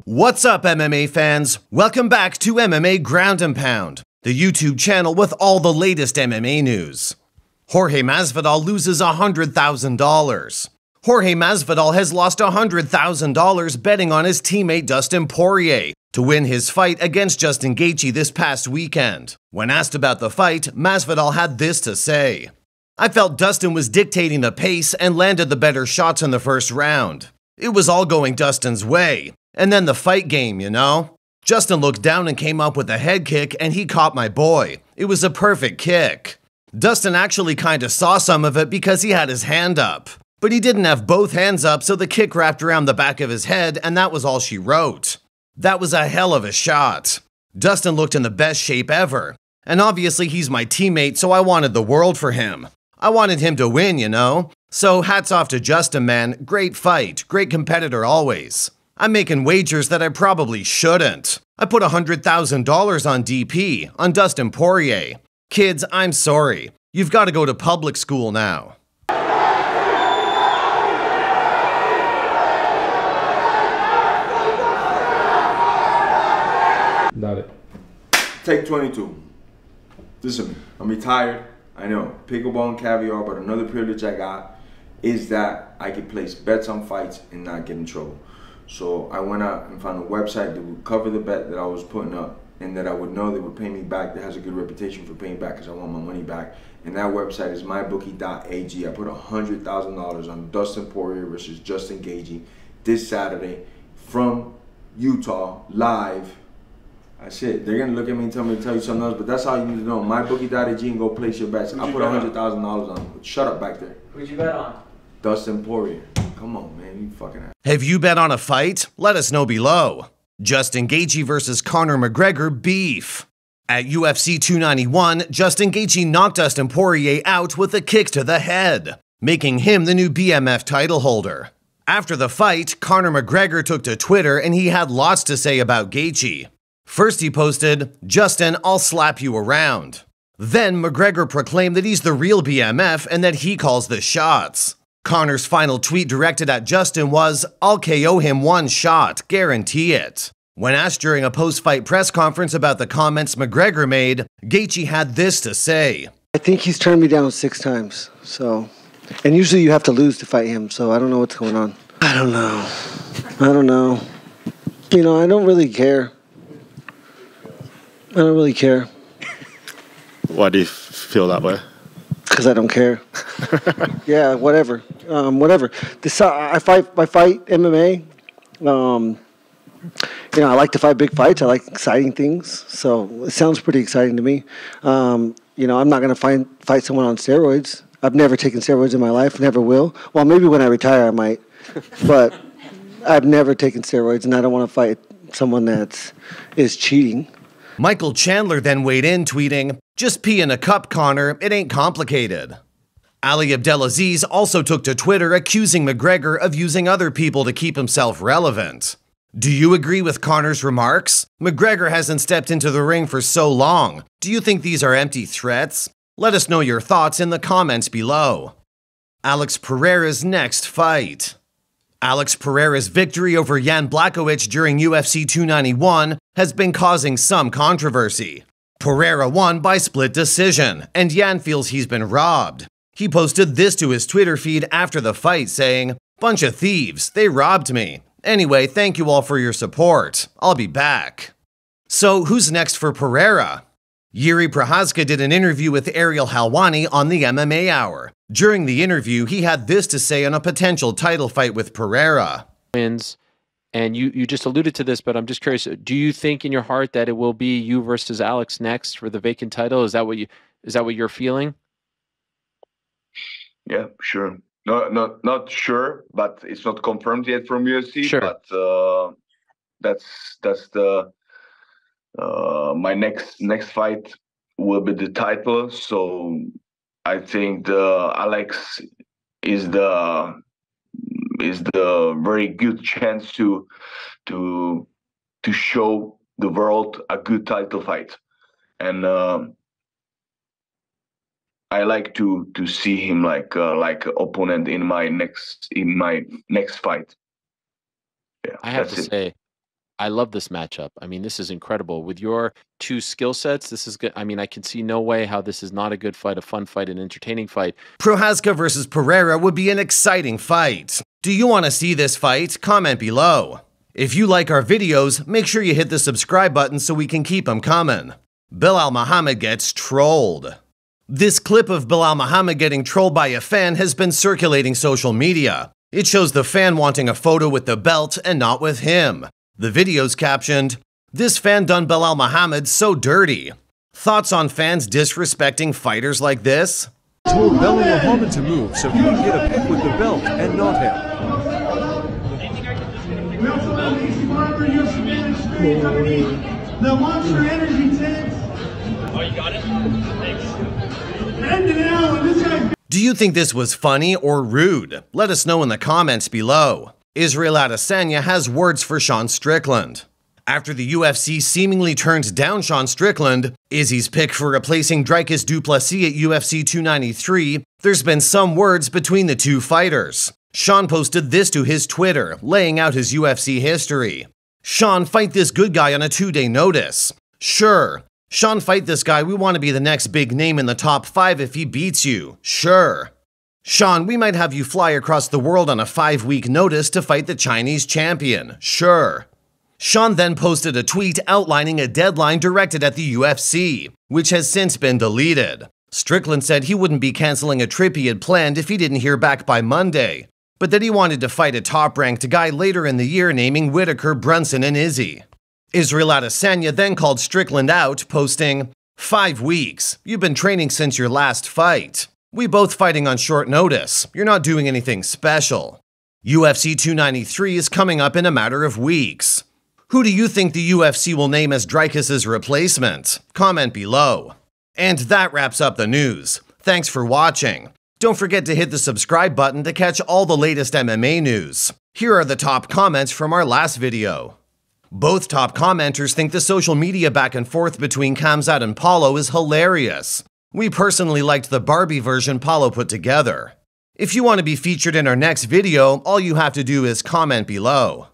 What's up, MMA fans? Welcome back to MMA Ground and Pound, the YouTube channel with all the latest MMA news. Jorge Masvidal loses $100,000. Jorge Masvidal has lost $100,000 betting on his teammate Dustin Poirier to win his fight against Justin Gaethje this past weekend. When asked about the fight, Masvidal had this to say. "I felt Dustin was dictating the pace and landed the better shots in the first round. It was all going Dustin's way. And then the fight game, you know? Justin looked down and came up with a head kick and he caught my boy. It was a perfect kick. Dustin actually kinda saw some of it because he had his hand up. But he didn't have both hands up, so the kick wrapped around the back of his head and that was all she wrote. That was a hell of a shot. Dustin looked in the best shape ever. And obviously he's my teammate, so I wanted the world for him. I wanted him to win, you know? So hats off to Justin, man. Great fight. Great competitor always. I'm making wagers that I probably shouldn't. I put $100,000 on DP, on Dustin Poirier. Kids, I'm sorry. You've got to go to public school now. Got it. Take 22. Listen, I'm retired. I know, pickleball and caviar, but another privilege I got is that I can place bets on fights and not get in trouble. So I went out and found a website that would cover the bet that I was putting up and that I would know they would pay me back, that has a good reputation for paying back because I want my money back. And that website is mybookie.ag. I put $100,000 on Dustin Poirier versus Justin Gaethje this Saturday from Utah, live. That's it. They're going to look at me and tell me to tell you something else, but that's all you need to know. MyBookie.ag and go place your bets. I put $100,000 on. Shut up back there. Who'd you bet on? Dustin Poirier. Come on, man. You fucking ass. Have you bet on a fight? Let us know below. Justin Gaethje versus Conor McGregor beef. At UFC 291, Justin Gaethje knocked Dustin Poirier out with a kick to the head, making him the new BMF title holder. After the fight, Conor McGregor took to Twitter and he had lots to say about Gaethje. First he posted, "Justin, I'll slap you around." Then McGregor proclaimed that he's the real BMF and that he calls the shots. Conor's final tweet directed at Justin was, "I'll KO him one shot, guarantee it." When asked during a post-fight press conference about the comments McGregor made, Gaethje had this to say. "I think he's turned me down 6 times, so... And usually you have to lose to fight him, so I don't know what's going on. I don't know. You know, I don't really care. I don't really care. Why do you feel that way? Because I don't care. Yeah, whatever. Whatever. I fight MMA. You know, I like to fight big fights. I like exciting things. So it sounds pretty exciting to me. You know, I'm not going to fight someone on steroids. I've never taken steroids in my life. Never will. Well, maybe when I retire I might. But I've never taken steroids, and I don't want to fight someone that is cheating. Michael Chandler then weighed in, tweeting, "Just pee in a cup, Conor. It ain't complicated." Ali Abdelaziz also took to Twitter accusing McGregor of using other people to keep himself relevant. Do you agree with Conor's remarks? McGregor hasn't stepped into the ring for so long. Do you think these are empty threats? Let us know your thoughts in the comments below. Alex Pereira's next fight. Alex Pereira's victory over Jan Blachowicz during UFC 291 has been causing some controversy. Pereira won by split decision, and Jan feels he's been robbed. He posted this to his Twitter feed after the fight saying, "Bunch of thieves, they robbed me. Anyway, thank you all for your support. I'll be back." So who's next for Pereira? Yuri Prochazka did an interview with Ariel Helwani on the MMA Hour. During the interview, he had this to say on a potential title fight with Pereira. Wins, and you just alluded to this, but I'm just curious. Do you think in your heart that it will be you versus Alex next for the vacant title? Is that what you're feeling? Yeah, sure. No, not sure, but it's not confirmed yet from UFC. Sure. But that's the my next fight will be the title. So I think the Alex is the very good chance to show the world a good title fight, and I like to see him like opponent in my next fight. Yeah, I have to say, I love this matchup. I mean, this is incredible. With your two skill sets, this is good. I mean, I can see no way how this is not a good fight, a fun fight, an entertaining fight. Prochazka versus Pereira would be an exciting fight. Do you want to see this fight? Comment below. If you like our videos, make sure you hit the subscribe button so we can keep them coming. Belal Muhammad gets trolled. This clip of Belal Muhammad getting trolled by a fan has been circulating social media. It shows the fan wanting a photo with the belt and not with him. The video's captioned, "This fan done Belal Muhammad so dirty." Thoughts on fans disrespecting fighters like this? Told Belal Muhammad to move so he could get a pic with the belt and not him. The Monster Energy tent. Oh, you got it? Thanks. And now, this guy. Do you think this was funny or rude? Let us know in the comments below. Israel Adesanya has words for Sean Strickland. After the UFC seemingly turned down Sean Strickland, Izzy's pick for replacing Dricus du Plessis at UFC 293, there's been some words between the two fighters. Sean posted this to his Twitter, laying out his UFC history. "Sean, fight this good guy on a 2-day notice." "Sure." "Sean, fight this guy, we want to be the next big name in the top 5 if he beats you." "Sure." "Sean, we might have you fly across the world on a 5-week notice to fight the Chinese champion." "Sure." Sean then posted a tweet outlining a deadline directed at the UFC, which has since been deleted. Strickland said he wouldn't be canceling a trip he had planned if he didn't hear back by Monday, but that he wanted to fight a top-ranked guy later in the year naming Whitaker, Brunson, and Izzy. Israel Adesanya then called Strickland out, posting, "5 weeks. You've been training since your last fight. We both fighting on short notice. You're not doing anything special." UFC 293 is coming up in a matter of weeks. Who do you think the UFC will name as Dricus' replacement? Comment below. And that wraps up the news. Thanks for watching. Don't forget to hit the subscribe button to catch all the latest MMA news. Here are the top comments from our last video. Both top commenters think the social media back and forth between Khamzat and Paulo is hilarious. We personally liked the Barbie version Paulo put together. If you want to be featured in our next video, all you have to do is comment below.